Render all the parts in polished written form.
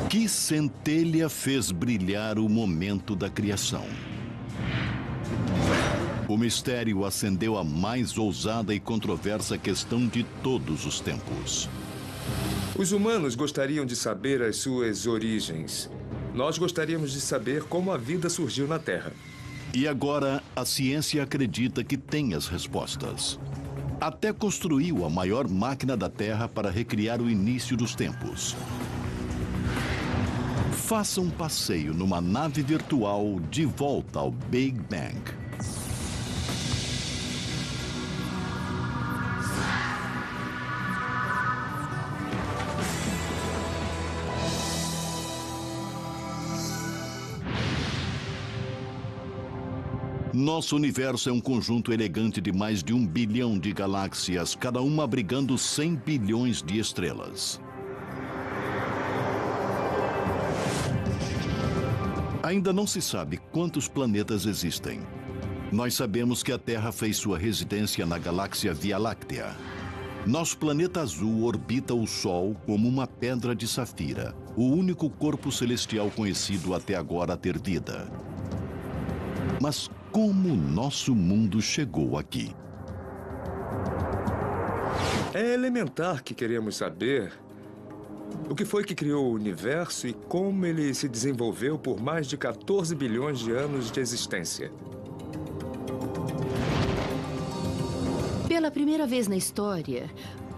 Que centelha fez brilhar o momento da criação? O mistério acendeu a mais ousada e controversa questão de todos os tempos. Os humanos gostariam de saber as suas origens. Nós gostaríamos de saber como a vida surgiu na Terra. E agora, a ciência acredita que tem as respostas. Até construiu a maior máquina da Terra para recriar o início dos tempos. Faça um passeio numa nave virtual de volta ao Big Bang. Nosso universo é um conjunto elegante de mais de 1 bilhão de galáxias, cada uma abrigando 100 bilhões de estrelas. Ainda não se sabe quantos planetas existem. Nós sabemos que a Terra fez sua residência na galáxia Via Láctea. Nosso planeta azul orbita o Sol como uma pedra de safira, o único corpo celestial conhecido até agora a ter vida. Mas como nosso mundo chegou aqui? É elementar que queremos saber o que foi que criou o universo e como ele se desenvolveu por mais de 14 bilhões de anos de existência. Pela primeira vez na história,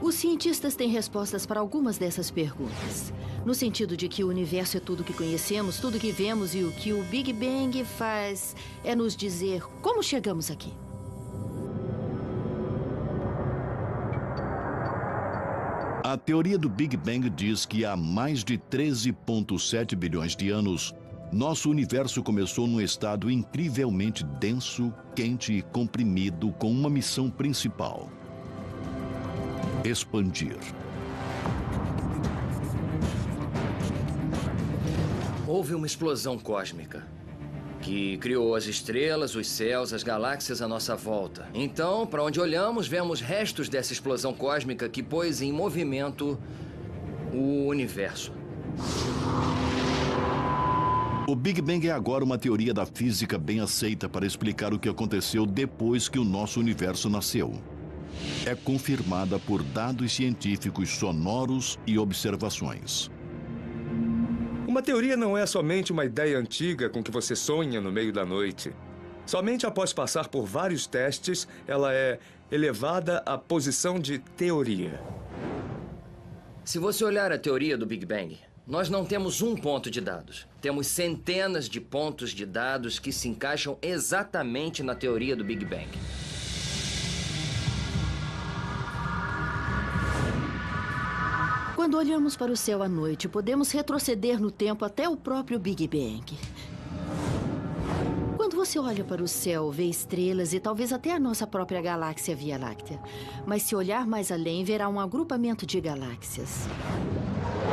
os cientistas têm respostas para algumas dessas perguntas. No sentido de que o universo é tudo que conhecemos, tudo que vemos, e o que o Big Bang faz é nos dizer como chegamos aqui. A teoria do Big Bang diz que há mais de 13,7 bilhões de anos, nosso universo começou num estado incrivelmente denso, quente e comprimido, com uma missão principal: expandir. Houve uma explosão cósmica que criou as estrelas, os céus, as galáxias à nossa volta. Então, para onde olhamos, vemos restos dessa explosão cósmica que pôs em movimento o universo. O Big Bang é agora uma teoria da física bem aceita para explicar o que aconteceu depois que o nosso universo nasceu. É confirmada por dados científicos sonoros e observações. Uma teoria não é somente uma ideia antiga com que você sonha no meio da noite. Somente após passar por vários testes, ela é elevada à posição de teoria. Se você olhar a teoria do Big Bang, nós não temos um ponto de dados. Temos centenas de pontos de dados que se encaixam exatamente na teoria do Big Bang. Quando olhamos para o céu à noite, podemos retroceder no tempo até o próprio Big Bang. Quando você olha para o céu, vê estrelas e talvez até a nossa própria galáxia Via Láctea. Mas se olhar mais além, verá um agrupamento de galáxias.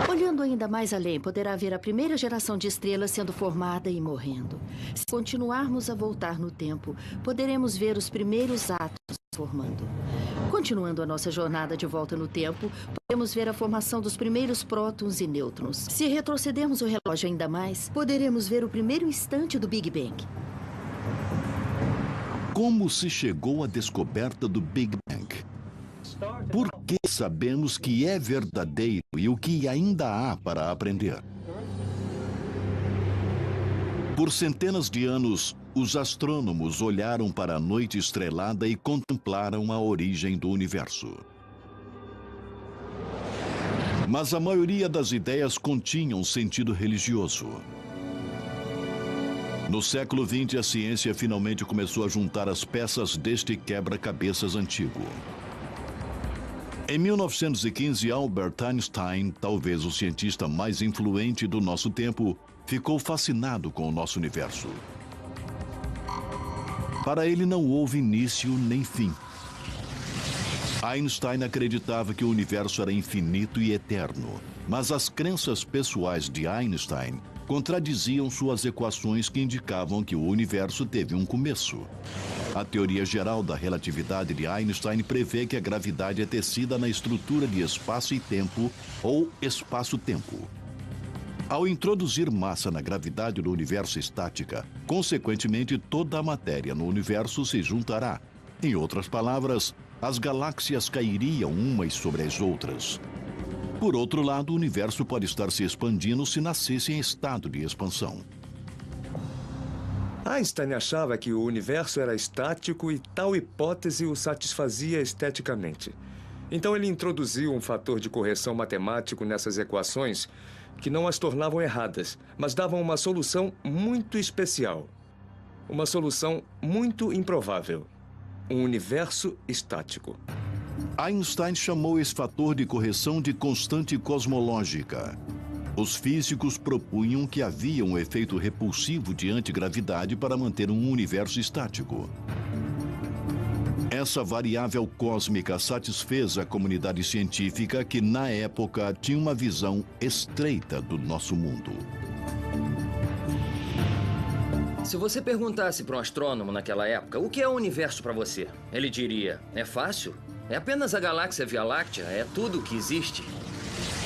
Olhando ainda mais além, poderá ver a primeira geração de estrelas sendo formada e morrendo. Se continuarmos a voltar no tempo, poderemos ver os primeiros átomos se formando. Continuando a nossa jornada de volta no tempo, podemos ver a formação dos primeiros prótons e nêutrons. Se retrocedermos o relógio ainda mais, poderemos ver o primeiro instante do Big Bang. Como se chegou à descoberta do Big Bang? Por que sabemos que é verdadeiro e o que ainda há para aprender? Por centenas de anos, os astrônomos olharam para a noite estrelada e contemplaram a origem do universo. Mas a maioria das ideias continham sentido religioso. No século XX, a ciência finalmente começou a juntar as peças deste quebra-cabeças antigo. Em 1915, Albert Einstein, talvez o cientista mais influente do nosso tempo, ficou fascinado com o nosso universo. Para ele não houve início nem fim. Einstein acreditava que o universo era infinito e eterno, mas as crenças pessoais de Einstein contradiziam suas equações que indicavam que o universo teve um começo. A teoria geral da relatividade de Einstein prevê que a gravidade é tecida na estrutura de espaço e tempo, ou espaço-tempo. Ao introduzir massa na gravidade do universo estática, consequentemente toda a matéria no universo se juntará. Em outras palavras, as galáxias cairiam umas sobre as outras. Por outro lado, o universo pode estar se expandindo se nascesse em estado de expansão. Einstein achava que o universo era estático e tal hipótese o satisfazia esteticamente. Então ele introduziu um fator de correção matemático nessas equações que não as tornavam erradas, mas davam uma solução muito especial. Uma solução muito improvável. Um universo estático. Einstein chamou esse fator de correção de constante cosmológica. Os físicos propunham que havia um efeito repulsivo de antigravidade para manter um universo estático. Essa variável cósmica satisfez a comunidade científica que, na época, tinha uma visão estreita do nosso mundo. Se você perguntasse para um astrônomo naquela época, o que é o universo para você? Ele diria, é fácil. É apenas a galáxia Via Láctea, é tudo o que existe.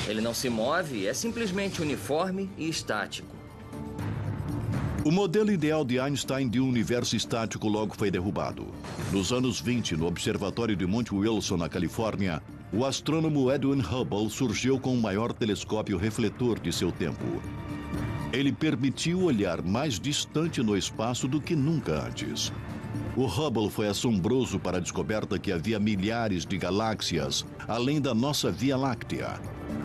Ele não se move, é simplesmente uniforme e estático. O modelo ideal de Einstein de um universo estático logo foi derrubado. Nos anos 20, no Observatório de Monte Wilson, na Califórnia, o astrônomo Edwin Hubble surgiu com o maior telescópio refletor de seu tempo. Ele permitiu olhar mais distante no espaço do que nunca antes. O Hubble foi assombroso para a descoberta que havia milhares de galáxias, além da nossa Via Láctea.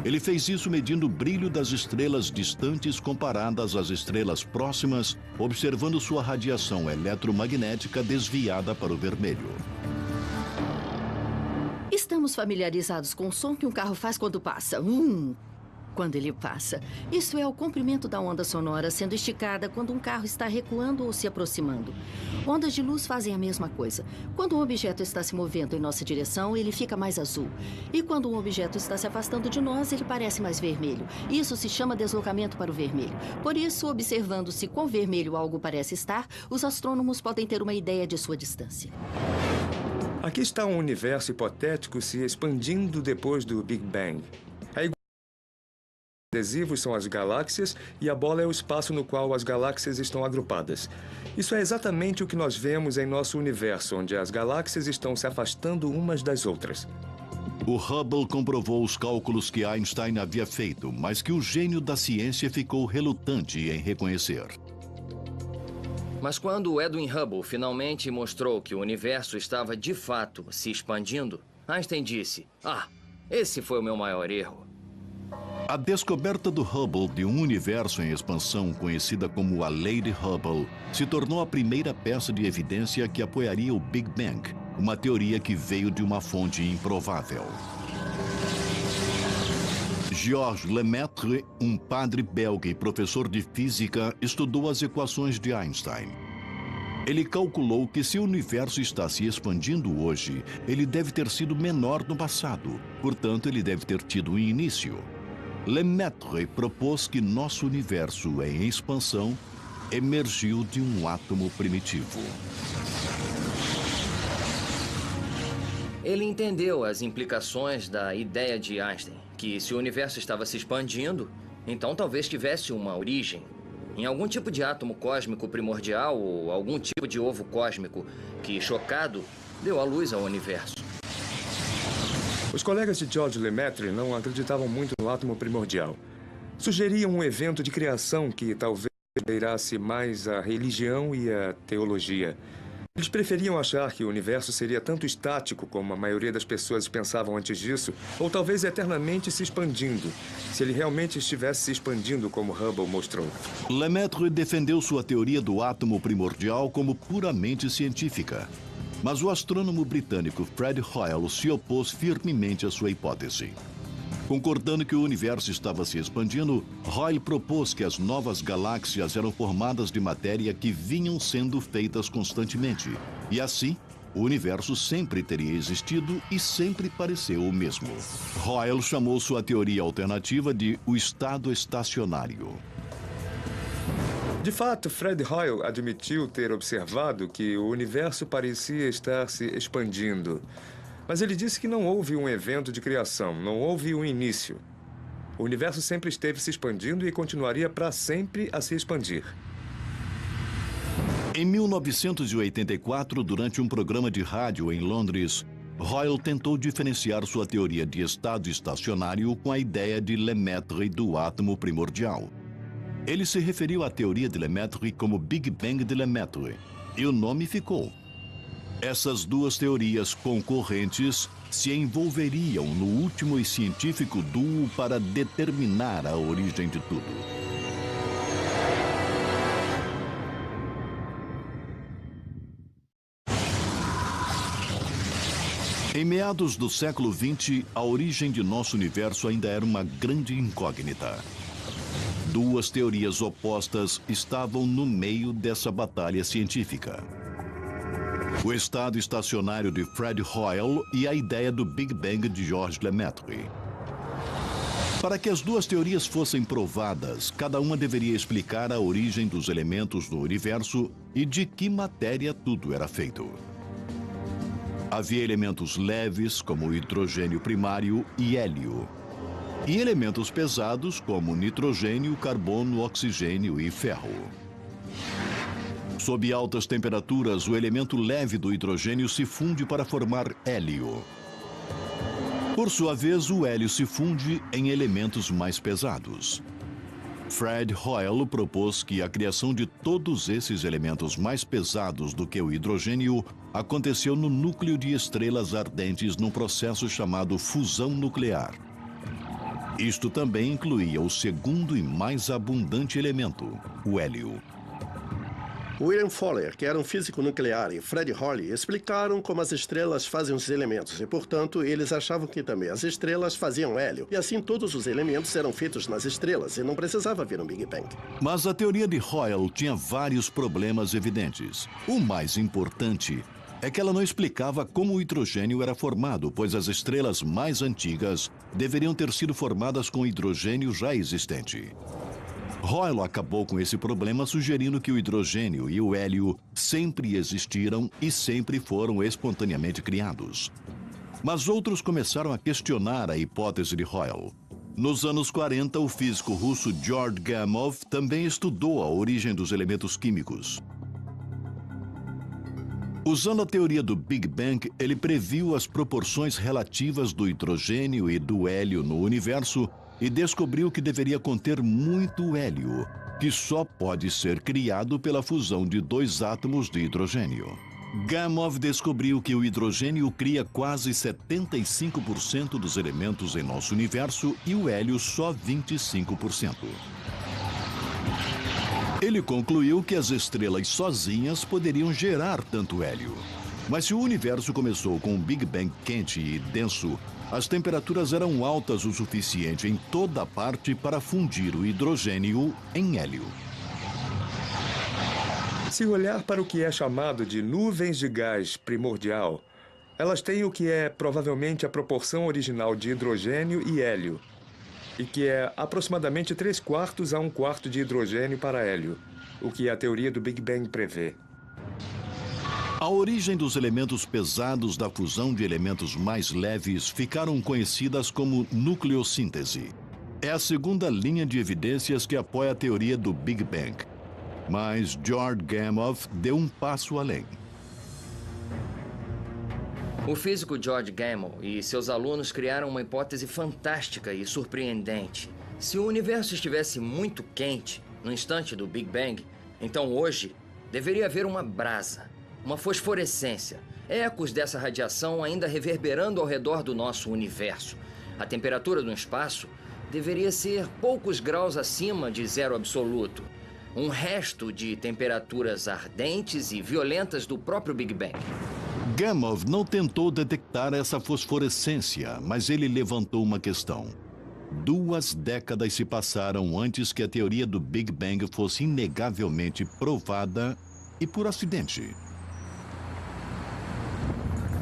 Ele fez isso medindo o brilho das estrelas distantes comparadas às estrelas próximas, observando sua radiação eletromagnética desviada para o vermelho. Estamos familiarizados com o som que um carro faz quando passa. Quando ele passa. Isso é o comprimento da onda sonora sendo esticada quando um carro está recuando ou se aproximando. Ondas de luz fazem a mesma coisa. Quando um objeto está se movendo em nossa direção, ele fica mais azul. E quando um objeto está se afastando de nós, ele parece mais vermelho. Isso se chama deslocamento para o vermelho. Por isso, observando se quão vermelho algo parece estar, os astrônomos podem ter uma ideia de sua distância. Aqui está um universo hipotético se expandindo depois do Big Bang. Adesivos são as galáxias e a bola é o espaço no qual as galáxias estão agrupadas. Isso é exatamente o que nós vemos em nosso universo, onde as galáxias estão se afastando umas das outras. O Hubble comprovou os cálculos que Einstein havia feito, mas que o gênio da ciência ficou relutante em reconhecer. Mas quando Edwin Hubble finalmente mostrou que o universo estava de fato se expandindo, Einstein disse, esse foi o meu maior erro. A descoberta do Hubble de um universo em expansão, conhecida como a Lei de Hubble, se tornou a primeira peça de evidência que apoiaria o Big Bang, uma teoria que veio de uma fonte improvável. Georges Lemaitre, um padre belga e professor de física, estudou as equações de Einstein. Ele calculou que se o universo está se expandindo hoje, ele deve ter sido menor no passado, portanto, ele deve ter tido um início. Lemaitre propôs que nosso universo em expansão emergiu de um átomo primitivo. Ele entendeu as implicações da ideia de Einstein, que se o universo estava se expandindo, então talvez tivesse uma origem em algum tipo de átomo cósmico primordial ou algum tipo de ovo cósmico que, chocado, deu à luz ao universo. Os colegas de Georges Lemaitre não acreditavam muito no átomo primordial. Sugeriam um evento de criação que talvez beirasse mais a religião e a teologia. Eles preferiam achar que o universo seria tanto estático como a maioria das pessoas pensavam antes disso, ou talvez eternamente se expandindo, se ele realmente estivesse se expandindo como Hubble mostrou. Lemaitre defendeu sua teoria do átomo primordial como puramente científica. Mas o astrônomo britânico Fred Hoyle se opôs firmemente à sua hipótese. Concordando que o universo estava se expandindo, Hoyle propôs que as novas galáxias eram formadas de matéria que vinham sendo feitas constantemente. E assim, o universo sempre teria existido e sempre pareceu o mesmo. Hoyle chamou sua teoria alternativa de o estado estacionário. De fato, Fred Hoyle admitiu ter observado que o universo parecia estar se expandindo. Mas ele disse que não houve um evento de criação, não houve um início. O universo sempre esteve se expandindo e continuaria para sempre a se expandir. Em 1984, durante um programa de rádio em Londres, Hoyle tentou diferenciar sua teoria de estado estacionário com a ideia de Lemaitre do átomo primordial. Ele se referiu à teoria de Lemaitre como Big Bang de Lemaitre, e o nome ficou. Essas duas teorias concorrentes se envolveriam no último e científico duo para determinar a origem de tudo. Em meados do século XX, a origem de nosso universo ainda era uma grande incógnita. Duas teorias opostas estavam no meio dessa batalha científica: o estado estacionário de Fred Hoyle e a ideia do Big Bang de Georges Lemaitre. Para que as duas teorias fossem provadas, cada uma deveria explicar a origem dos elementos do universo e de que matéria tudo era feito. Havia elementos leves, como o hidrogênio primário e hélio, e elementos pesados, como nitrogênio, carbono, oxigênio e ferro. Sob altas temperaturas, o elemento leve do hidrogênio se funde para formar hélio. Por sua vez, o hélio se funde em elementos mais pesados. Fred Hoyle propôs que a criação de todos esses elementos mais pesados do que o hidrogênio aconteceu no núcleo de estrelas ardentes num processo chamado fusão nuclear. Isto também incluía o segundo e mais abundante elemento, o hélio. William Fowler, que era um físico nuclear, e Fred Hoyle explicaram como as estrelas fazem os elementos e, portanto, eles achavam que também as estrelas faziam hélio. E assim todos os elementos eram feitos nas estrelas e não precisava haver um Big Bang. Mas a teoria de Hoyle tinha vários problemas evidentes. O mais importante é que ela não explicava como o hidrogênio era formado, pois as estrelas mais antigas deveriam ter sido formadas com hidrogênio já existente. Hoyle acabou com esse problema sugerindo que o hidrogênio e o hélio sempre existiram e sempre foram espontaneamente criados. Mas outros começaram a questionar a hipótese de Hoyle. Nos anos 40, o físico russo Georg Gamow também estudou a origem dos elementos químicos. Usando a teoria do Big Bang, ele previu as proporções relativas do hidrogênio e do hélio no universo e descobriu que deveria conter muito hélio, que só pode ser criado pela fusão de dois átomos de hidrogênio. Gamow descobriu que o hidrogênio cria quase 75% dos elementos em nosso universo e o hélio só 25%. Ele concluiu que as estrelas sozinhas poderiam gerar tanto hélio. Mas se o universo começou com um Big Bang quente e denso, as temperaturas eram altas o suficiente em toda parte para fundir o hidrogênio em hélio. Se olhar para o que é chamado de nuvens de gás primordial, elas têm o que é provavelmente a proporção original de hidrogênio e hélio, e que é aproximadamente 3/4 a 1/4 de hidrogênio para hélio, o que a teoria do Big Bang prevê. A origem dos elementos pesados da fusão de elementos mais leves ficaram conhecidas como nucleossíntese. É a segunda linha de evidências que apoia a teoria do Big Bang. Mas Georg Gamow deu um passo além. O físico George Gamow e seus alunos criaram uma hipótese fantástica e surpreendente. Se o universo estivesse muito quente no instante do Big Bang, então hoje deveria haver uma brasa, uma fosforescência, ecos dessa radiação ainda reverberando ao redor do nosso universo. A temperatura do espaço deveria ser poucos graus acima de zero absoluto. Um resto de temperaturas ardentes e violentas do próprio Big Bang. Gamow não tentou detectar essa fosforescência, mas ele levantou uma questão. 2 décadas se passaram antes que a teoria do Big Bang fosse inegavelmente provada e por acidente.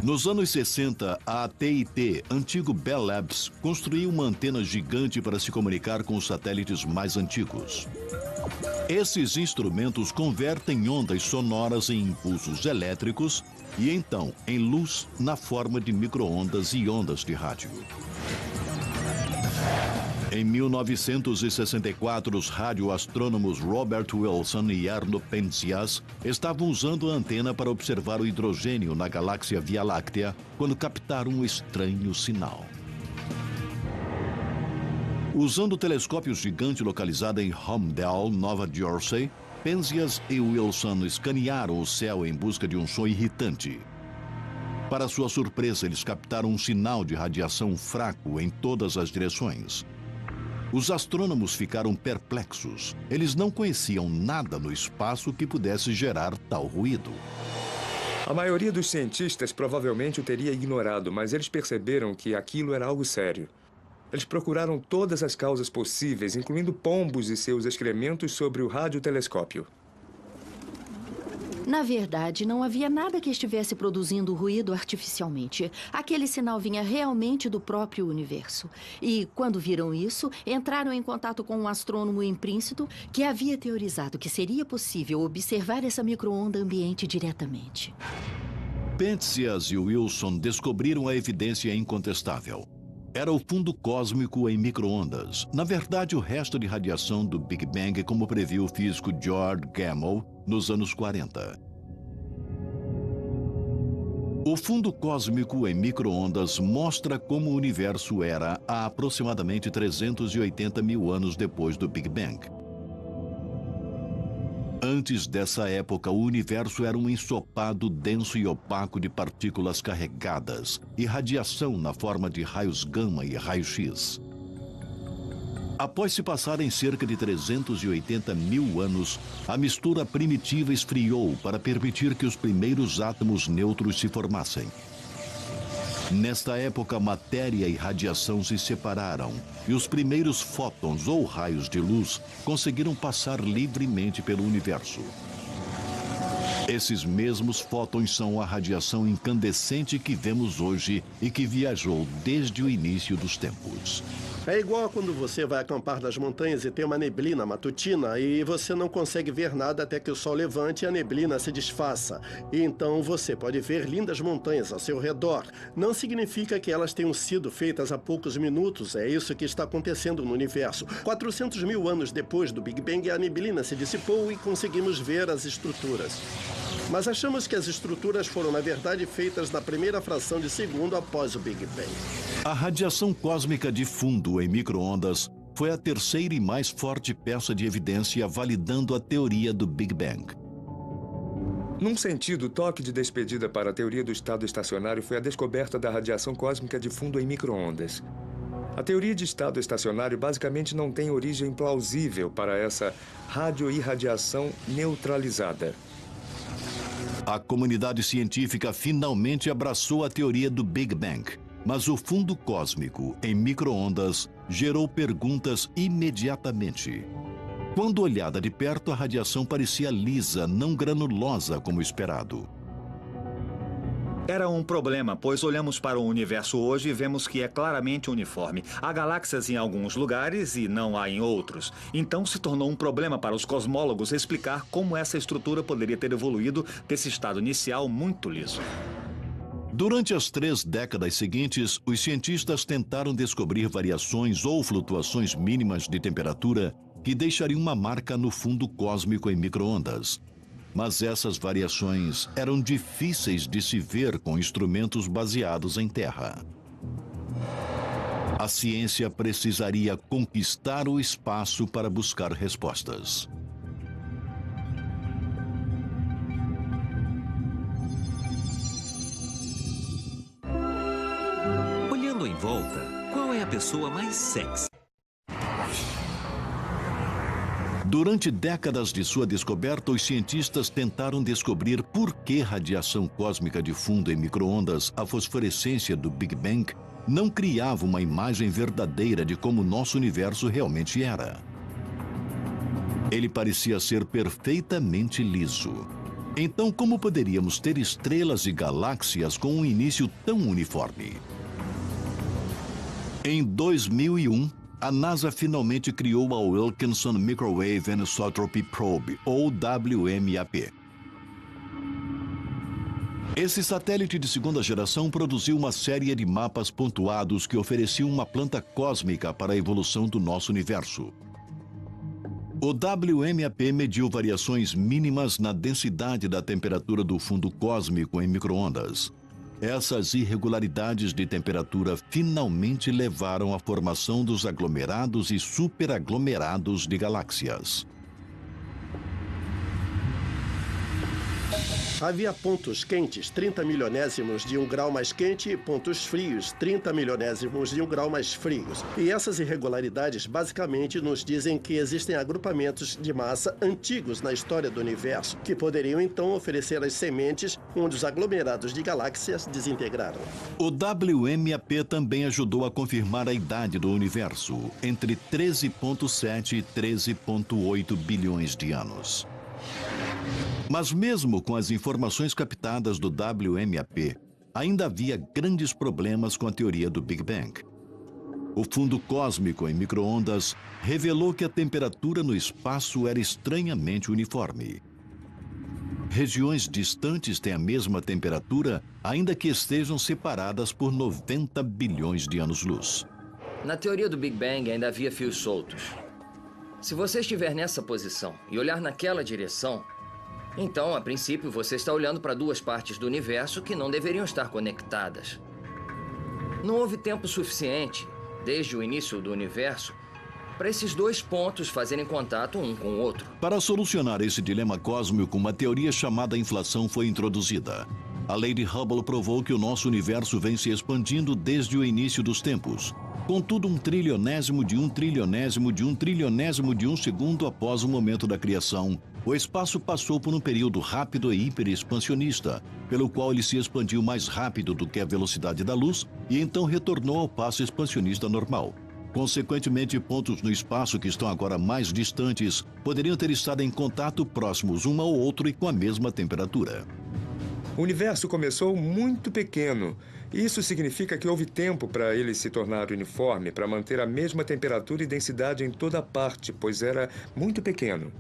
Nos anos 60, a AT&T, antigo Bell Labs, construiu uma antena gigante para se comunicar com os satélites mais antigos. Esses instrumentos convertem ondas sonoras em impulsos elétricos e então em luz na forma de micro-ondas e ondas de rádio. Em 1964, os radioastrônomos Robert Wilson e Erno Penzias estavam usando a antena para observar o hidrogênio na galáxia Via Láctea quando captaram um estranho sinal. Usando o telescópio gigante localizado em Holmdel, Nova Jersey, Penzias e Wilson escanearam o céu em busca de um som irritante. Para sua surpresa, eles captaram um sinal de radiação fraco em todas as direções. Os astrônomos ficaram perplexos. Eles não conheciam nada no espaço que pudesse gerar tal ruído. A maioria dos cientistas provavelmente o teria ignorado, mas eles perceberam que aquilo era algo sério. Eles procuraram todas as causas possíveis, incluindo pombos e seus excrementos sobre o radiotelescópio. Na verdade, não havia nada que estivesse produzindo ruído artificialmente. Aquele sinal vinha realmente do próprio universo. E, quando viram isso, entraram em contato com um astrônomo em Princeton que havia teorizado que seria possível observar essa micro-onda ambiente diretamente. Penzias e Wilson descobriram a evidência incontestável. Era o fundo cósmico em micro-ondas. Na verdade, o resto de radiação do Big Bang, como previu o físico George Gamow nos anos 40. O fundo cósmico em micro-ondas mostra como o universo era há aproximadamente 380 mil anos depois do Big Bang. Antes dessa época, o universo era um ensopado denso e opaco de partículas carregadas e radiação na forma de raios gama e raio-x. Após se passarem cerca de 380 mil anos, a mistura primitiva esfriou para permitir que os primeiros átomos neutros se formassem. Nesta época, matéria e radiação se separaram e os primeiros fótons ou raios de luz conseguiram passar livremente pelo universo. Esses mesmos fótons são a radiação incandescente que vemos hoje e que viajou desde o início dos tempos. É igual a quando você vai acampar nas montanhas e tem uma neblina matutina e você não consegue ver nada até que o sol levante e a neblina se desfaça. E então você pode ver lindas montanhas ao seu redor. Não significa que elas tenham sido feitas há poucos minutos. É isso que está acontecendo no universo. 400 mil anos depois do Big Bang, a neblina se dissipou e conseguimos ver as estruturas. Mas achamos que as estruturas foram, na verdade, feitas na primeira fração de segundo após o Big Bang. A radiação cósmica de fundo em micro-ondas foi a terceira e mais forte peça de evidência validando a teoria do Big Bang. Num sentido, o toque de despedida para a teoria do estado estacionário foi a descoberta da radiação cósmica de fundo em micro-ondas. A teoria de estado estacionário basicamente não tem origem plausível para essa radioirradiação neutralizada. A comunidade científica finalmente abraçou a teoria do Big Bang, mas o fundo cósmico em micro-ondas gerou perguntas imediatamente. Quando olhada de perto, a radiação parecia lisa, não granulosa como esperado. Era um problema, pois olhamos para o universo hoje e vemos que é claramente uniforme. Há galáxias em alguns lugares e não há em outros. Então se tornou um problema para os cosmólogos explicar como essa estrutura poderia ter evoluído desse estado inicial muito liso. Durante as 3 décadas seguintes, os cientistas tentaram descobrir variações ou flutuações mínimas de temperatura que deixariam uma marca no fundo cósmico em micro-ondas. Mas essas variações eram difíceis de se ver com instrumentos baseados em terra. A ciência precisaria conquistar o espaço para buscar respostas. Olhando em volta, qual é a pessoa mais sexy? Durante décadas de sua descoberta, os cientistas tentaram descobrir por que radiação cósmica de fundo em micro-ondas, a fosforescência do Big Bang, não criava uma imagem verdadeira de como nosso universo realmente era. Ele parecia ser perfeitamente liso. Então, como poderíamos ter estrelas e galáxias com um início tão uniforme? Em 2001, a NASA finalmente criou a Wilkinson Microwave Anisotropy Probe, ou WMAP. Esse satélite de segunda geração produziu uma série de mapas pontuados que ofereciam uma planta cósmica para a evolução do nosso universo. O WMAP mediu variações mínimas na densidade da temperatura do fundo cósmico em micro-ondas. Essas irregularidades de temperatura finalmente levaram à formação dos aglomerados e superaglomerados de galáxias. Havia pontos quentes 30 milionésimos de 1 grau mais quente e pontos frios 30 milionésimos de 1 grau mais frios. E essas irregularidades basicamente nos dizem que existem agrupamentos de massa antigos na história do universo, que poderiam então oferecer as sementes onde os aglomerados de galáxias desintegraram. O WMAP também ajudou a confirmar a idade do universo, entre 13,7 e 13,8 bilhões de anos. Mas mesmo com as informações captadas do WMAP, ainda havia grandes problemas com a teoria do Big Bang. O fundo cósmico em micro-ondas revelou que a temperatura no espaço era estranhamente uniforme. Regiões distantes têm a mesma temperatura, ainda que estejam separadas por 90 bilhões de anos-luz. Na teoria do Big Bang ainda havia fios soltos. Se você estiver nessa posição e olhar naquela direção, então, a princípio, você está olhando para duas partes do universo que não deveriam estar conectadas. Não houve tempo suficiente, desde o início do universo, para esses dois pontos fazerem contato um com o outro. Para solucionar esse dilema cósmico, uma teoria chamada inflação foi introduzida. A lei de Hubble provou que o nosso universo vem se expandindo desde o início dos tempos. Contudo, 1 trilionésimo de 1 trilionésimo de 1 trilionésimo de 1 segundo após o momento da criação, o espaço passou por um período rápido e hiperexpansionista, pelo qual ele se expandiu mais rápido do que a velocidade da luz e então retornou ao passo expansionista normal. Consequentemente, pontos no espaço que estão agora mais distantes poderiam ter estado em contato próximos um ao outro e com a mesma temperatura. O universo começou muito pequeno. Isso significa que houve tempo para ele se tornar uniforme, para manter a mesma temperatura e densidade em toda parte, pois era muito pequeno.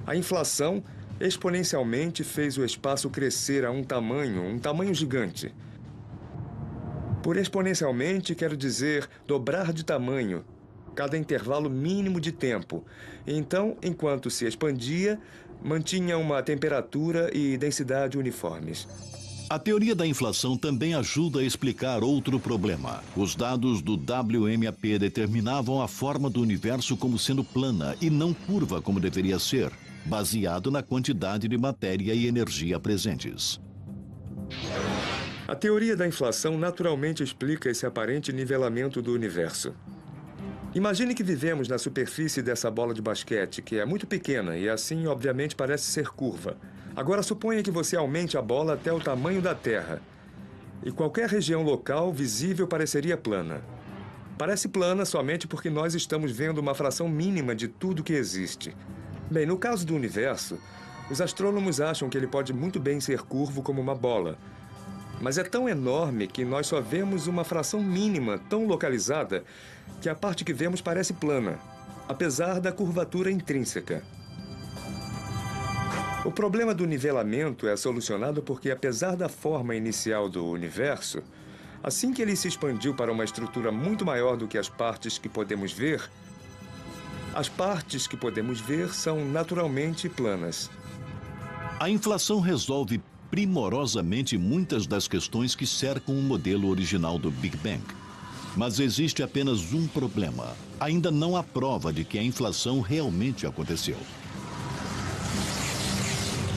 A inflação exponencialmente fez o espaço crescer a um tamanho gigante. Por exponencialmente, quero dizer dobrar de tamanho, cada intervalo mínimo de tempo. Então, enquanto se expandia, mantinha uma temperatura e densidade uniformes. A teoria da inflação também ajuda a explicar outro problema. Os dados do WMAP determinavam a forma do universo como sendo plana e não curva como deveria ser, baseado na quantidade de matéria e energia presentes. A teoria da inflação naturalmente explica esse aparente nivelamento do universo. Imagine que vivemos na superfície dessa bola de basquete, que é muito pequena e assim, obviamente, parece ser curva. Agora, suponha que você aumente a bola até o tamanho da Terra. E qualquer região local visível pareceria plana. Parece plana somente porque nós estamos vendo uma fração mínima de tudo que existe. Bem, no caso do universo, os astrônomos acham que ele pode muito bem ser curvo como uma bola. Mas é tão enorme que nós só vemos uma fração mínima, tão localizada, que a parte que vemos parece plana, apesar da curvatura intrínseca. O problema do nivelamento é solucionado porque, apesar da forma inicial do universo, assim que ele se expandiu para uma estrutura muito maior do que as partes que podemos ver, as partes que podemos ver são naturalmente planas. A inflação resolve primorosamente muitas das questões que cercam o modelo original do Big Bang. Mas existe apenas um problema. Ainda não há prova de que a inflação realmente aconteceu.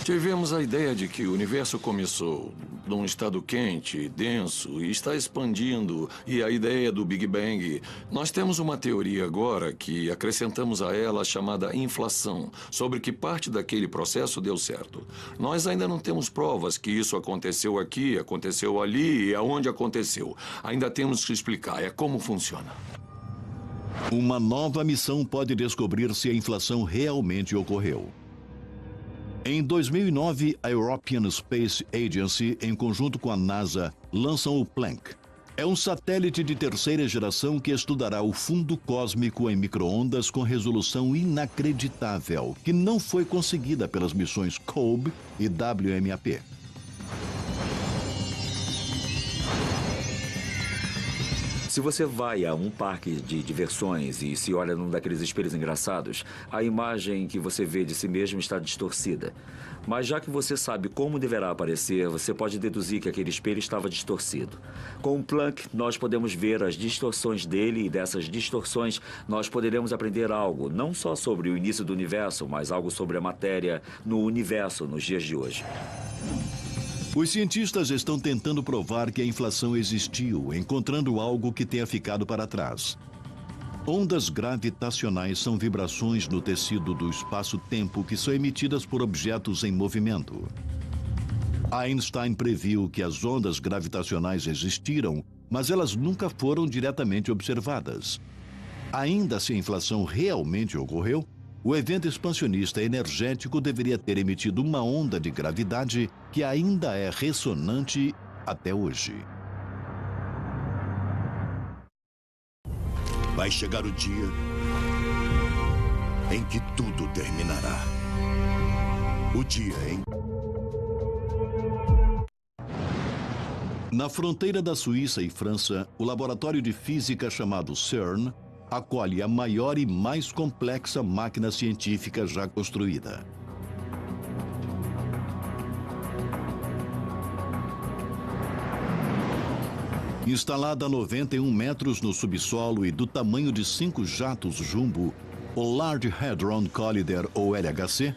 Tivemos a ideia de que o universo começou num estado quente, denso e está expandindo, e a ideia do Big Bang. Nós temos uma teoria agora que acrescentamos a ela chamada inflação, sobre que parte daquele processo deu certo. Nós ainda não temos provas que isso aconteceu aqui, aconteceu ali e aonde aconteceu. Ainda temos que explicar, é como funciona. Uma nova missão pode descobrir se a inflação realmente ocorreu. Em 2009, a European Space Agency, em conjunto com a NASA, lançam o Planck. É um satélite de terceira geração que estudará o fundo cósmico em micro-ondas com resolução inacreditável, que não foi conseguida pelas missões COBE e WMAP. Se você vai a um parque de diversões e se olha num daqueles espelhos engraçados, a imagem que você vê de si mesmo está distorcida. Mas já que você sabe como deverá aparecer, você pode deduzir que aquele espelho estava distorcido. Com o Planck, nós podemos ver as distorções dele e dessas distorções nós poderemos aprender algo, não só sobre o início do universo, mas algo sobre a matéria no universo nos dias de hoje. Os cientistas estão tentando provar que a inflação existiu, encontrando algo que tenha ficado para trás. Ondas gravitacionais são vibrações no tecido do espaço-tempo que são emitidas por objetos em movimento. Einstein previu que as ondas gravitacionais existiram, mas elas nunca foram diretamente observadas. Ainda se a inflação realmente ocorreu, o evento expansionista energético deveria ter emitido uma onda de gravidade que ainda é ressonante até hoje. Vai chegar o dia em que tudo terminará. O dia em... Na fronteira da Suíça e França, o laboratório de física chamado CERN acolhe a maior e mais complexa máquina científica já construída. Instalada a 91 metros no subsolo e do tamanho de 5 jatos jumbo, o Large Hadron Collider, ou LHC,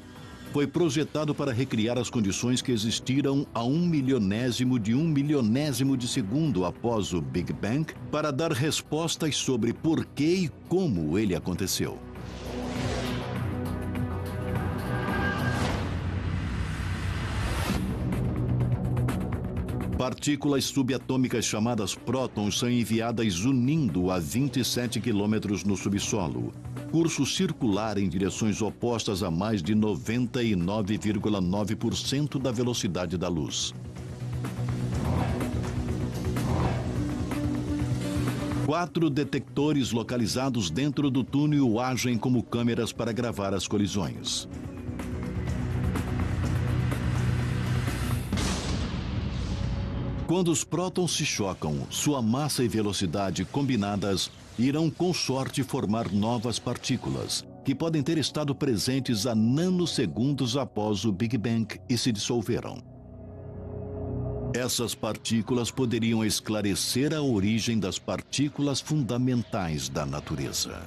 foi projetado para recriar as condições que existiram a 1.000.000 de segundo após o Big Bang, para dar respostas sobre por que e como ele aconteceu. Partículas subatômicas chamadas prótons são enviadas unindo a 27 quilômetros no subsolo. Curso circular em direções opostas a mais de 99,9% da velocidade da luz. 4 detectores localizados dentro do túnel agem como câmeras para gravar as colisões. Quando os prótons se chocam, sua massa e velocidade combinadas irão com sorte formar novas partículas, que podem ter estado presentes a nanosegundos após o Big Bang e se dissolveram. Essas partículas poderiam esclarecer a origem das partículas fundamentais da natureza.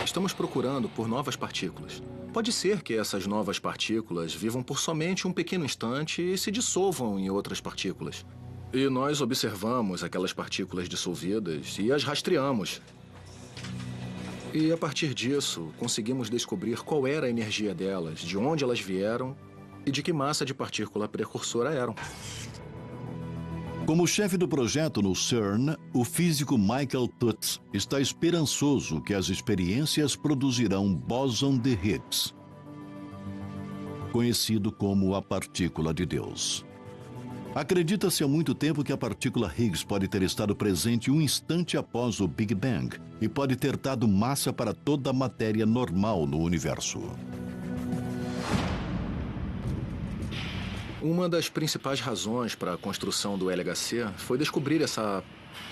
Estamos procurando por novas partículas. Pode ser que essas novas partículas vivam por somente um pequeno instante e se dissolvam em outras partículas. E nós observamos aquelas partículas dissolvidas e as rastreamos. E a partir disso, conseguimos descobrir qual era a energia delas, de onde elas vieram e de que massa de partícula precursora eram. Como chefe do projeto no CERN, o físico Michael Tutz está esperançoso que as experiências produzirão bóson de Higgs, conhecido como a partícula de Deus. Acredita-se há muito tempo que a partícula Higgs pode ter estado presente um instante após o Big Bang e pode ter dado massa para toda a matéria normal no universo. Uma das principais razões para a construção do LHC foi descobrir essa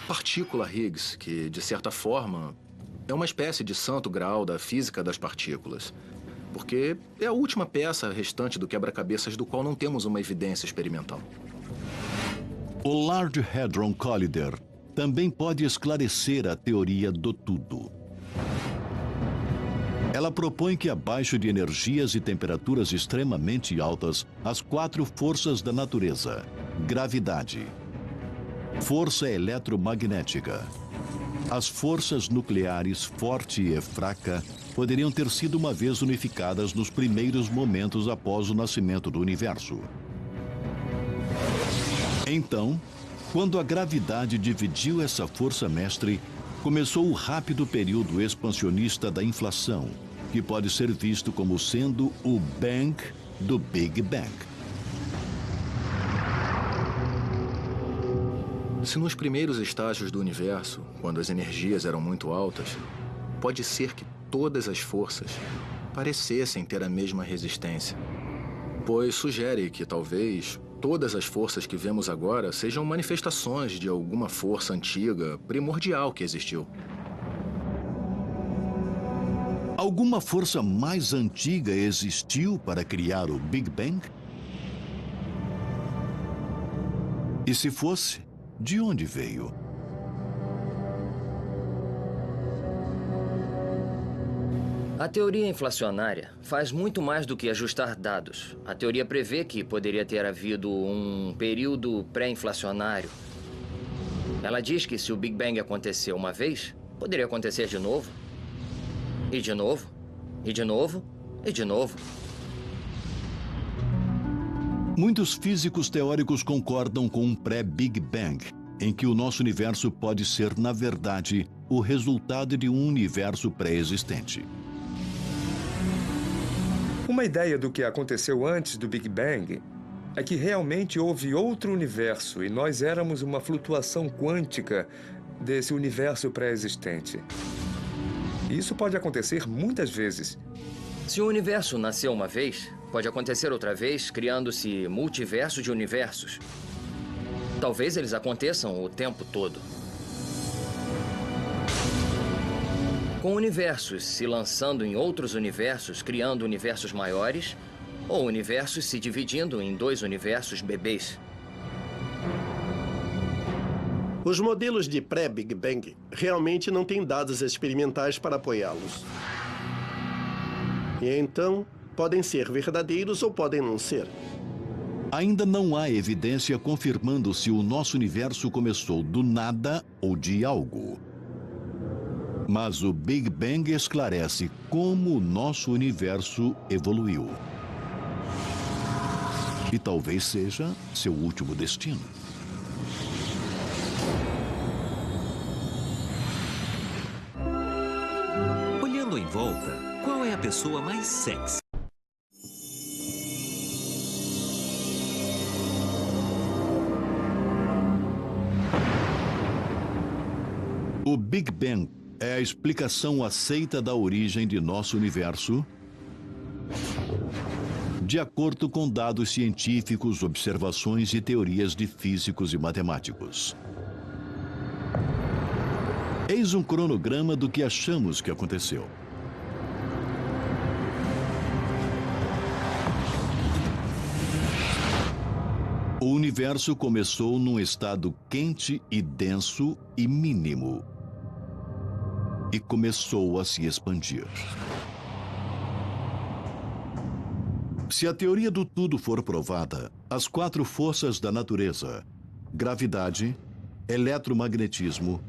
partícula Higgs, que, de certa forma, é uma espécie de santo graal da física das partículas, porque é a última peça restante do quebra-cabeças do qual não temos uma evidência experimental. O Large Hadron Collider também pode esclarecer a teoria do tudo. Ela propõe que abaixo de energias e temperaturas extremamente altas, as 4 forças da natureza: gravidade, força eletromagnética, as forças nucleares forte e fraca poderiam ter sido uma vez unificadas nos primeiros momentos após o nascimento do universo. Então, quando a gravidade dividiu essa força mestre, começou o rápido período expansionista da inflação, que pode ser visto como sendo o Bang do Big Bang. Se nos primeiros estágios do universo, quando as energias eram muito altas, pode ser que todas as forças parecessem ter a mesma resistência. pois sugere que talvez todas as forças que vemos agora sejam manifestações de alguma força antiga, primordial que existiu. Alguma força mais antiga existiu para criar o Big Bang? E se fosse, de onde veio? A teoria inflacionária faz muito mais do que ajustar dados. A teoria prevê que poderia ter havido um período pré-inflacionário. Ela diz que se o Big Bang aconteceu uma vez, poderia acontecer de novo. E de novo, e de novo, e de novo. Muitos físicos teóricos concordam com um pré-Big Bang, em que o nosso universo pode ser, na verdade, o resultado de um universo pré-existente. Uma ideia do que aconteceu antes do Big Bang é que realmente houve outro universo e nós éramos uma flutuação quântica desse universo pré-existente. Isso pode acontecer muitas vezes. Se o universo nasceu uma vez, pode acontecer outra vez, criando-se multiversos de universos. Talvez eles aconteçam o tempo todo. Com universos se lançando em outros universos, criando universos maiores, ou universos se dividindo em dois universos bebês. Os modelos de pré-Big Bang realmente não têm dados experimentais para apoiá-los. E então, podem ser verdadeiros ou podem não ser. Ainda não há evidência confirmando se o nosso universo começou do nada ou de algo. Mas o Big Bang esclarece como o nosso universo evoluiu. E talvez seja seu último destino. Olhando em volta, qual é a pessoa mais sexy? O Big Bang é a explicação aceita da origem de nosso universo, de acordo com dados científicos, observações e teorias de físicos e matemáticos. Eis um cronograma do que achamos que aconteceu. O universo começou num estado quente e denso e mínimo. E começou a se expandir. Se a teoria do tudo for provada, as 4 forças da natureza, gravidade, eletromagnetismo,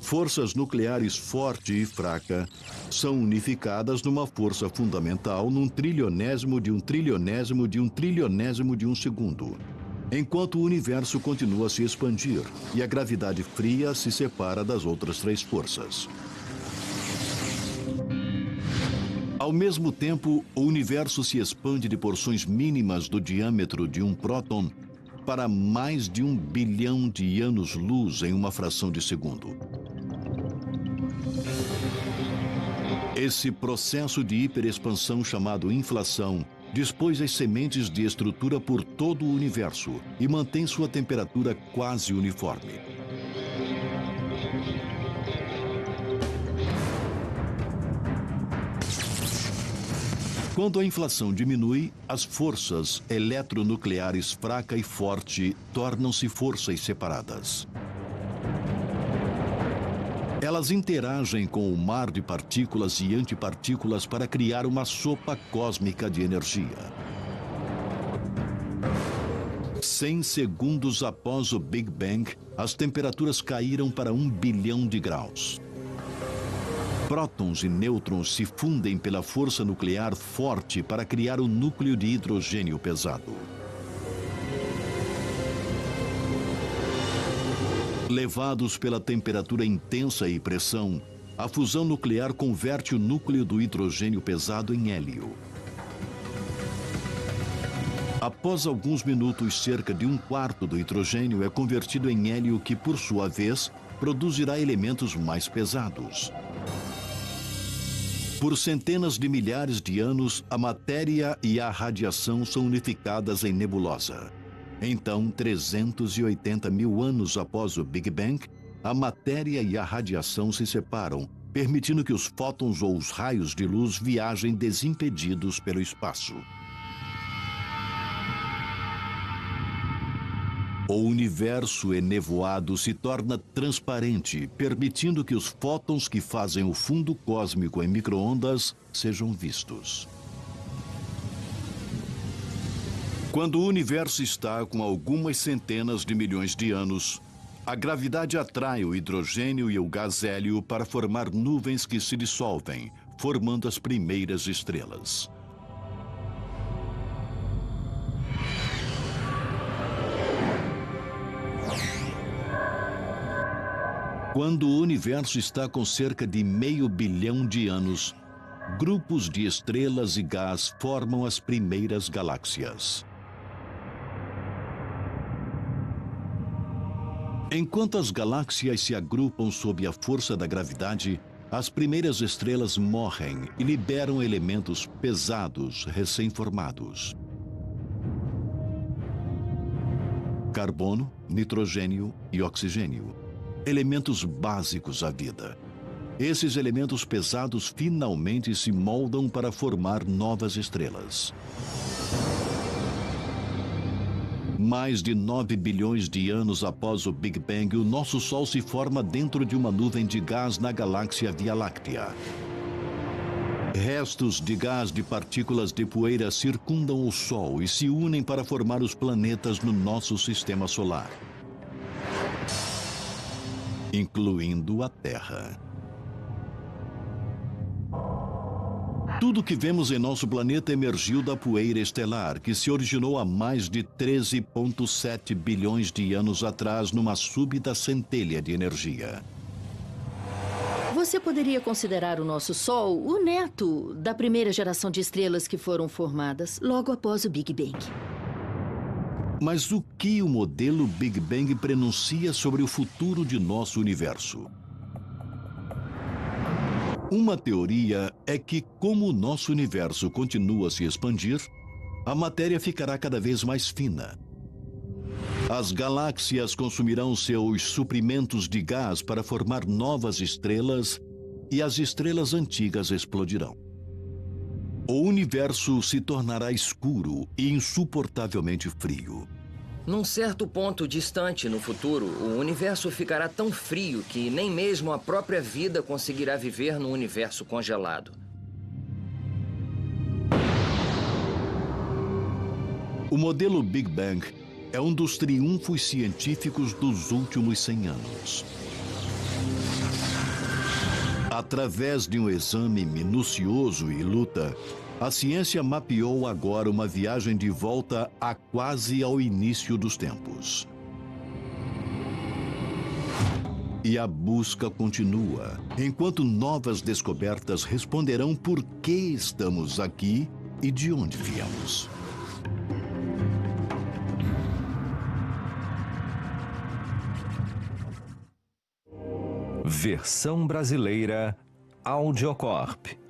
forças nucleares forte e fraca, são unificadas numa força fundamental num trilionésimo de um trilionésimo de um trilionésimo de um segundo. Enquanto o universo continua a se expandir e a gravidade fria se separa das outras 3 forças. Ao mesmo tempo, o universo se expande de porções mínimas do diâmetro de um próton para mais de 1 bilhão de anos-luz em uma fração de segundo. Esse processo de hiperexpansão chamado inflação dispôs as sementes de estrutura por todo o universo e mantém sua temperatura quase uniforme. Quando a inflação diminui, as forças eletronucleares fraca e forte tornam-se forças separadas. Elas interagem com o mar de partículas e antipartículas para criar uma sopa cósmica de energia. 100 segundos após o Big Bang, as temperaturas caíram para 1 bilhão de graus. Prótons e nêutrons se fundem pela força nuclear forte para criar o núcleo de hidrogênio pesado. Levados pela temperatura intensa e pressão, a fusão nuclear converte o núcleo do hidrogênio pesado em hélio. Após alguns minutos, cerca de 1/4 do hidrogênio é convertido em hélio que, por sua vez, produzirá elementos mais pesados. Por centenas de milhares de anos, a matéria e a radiação são unificadas em nebulosa. Então, 380 mil anos após o Big Bang, a matéria e a radiação se separam, permitindo que os fótons ou os raios de luz viajem desimpedidos pelo espaço. O universo enevoado se torna transparente, permitindo que os fótons que fazem o fundo cósmico em micro-ondas sejam vistos. Quando o universo está com algumas centenas de milhões de anos, a gravidade atrai o hidrogênio e o gás hélio para formar nuvens que se dissolvem, formando as primeiras estrelas. Quando o universo está com cerca de 500 bilhão de anos, grupos de estrelas e gás formam as primeiras galáxias. Enquanto as galáxias se agrupam sob a força da gravidade, as primeiras estrelas morrem e liberam elementos pesados recém-formados. Carbono, nitrogênio e oxigênio. Elementos básicos à vida. Esses elementos pesados finalmente se moldam para formar novas estrelas. Mais de 9 bilhões de anos após o Big Bang, o nosso Sol se forma dentro de uma nuvem de gás na galáxia Via Láctea. Restos de gás de partículas de poeira circundam o Sol e se unem para formar os planetas no nosso sistema solar, incluindo a Terra. Tudo que vemos em nosso planeta emergiu da poeira estelar, que se originou há mais de 13,7 bilhões de anos atrás numa súbita centelha de energia. Você poderia considerar o nosso Sol o neto da primeira geração de estrelas que foram formadas logo após o Big Bang. Mas o que o modelo Big Bang prenuncia sobre o futuro de nosso universo? Uma teoria é que, como o nosso universo continua a se expandir, a matéria ficará cada vez mais fina. As galáxias consumirão seus suprimentos de gás para formar novas estrelas e as estrelas antigas explodirão. O universo se tornará escuro e insuportavelmente frio. Num certo ponto distante no futuro, o universo ficará tão frio que nem mesmo a própria vida conseguirá viver num universo congelado. O modelo Big Bang é um dos triunfos científicos dos últimos 100 anos. Através de um exame minucioso e luta, a ciência mapeou agora uma viagem de volta a quase ao início dos tempos. E a busca continua, enquanto novas descobertas responderão por que estamos aqui e de onde viemos. Versão brasileira Audiocorp.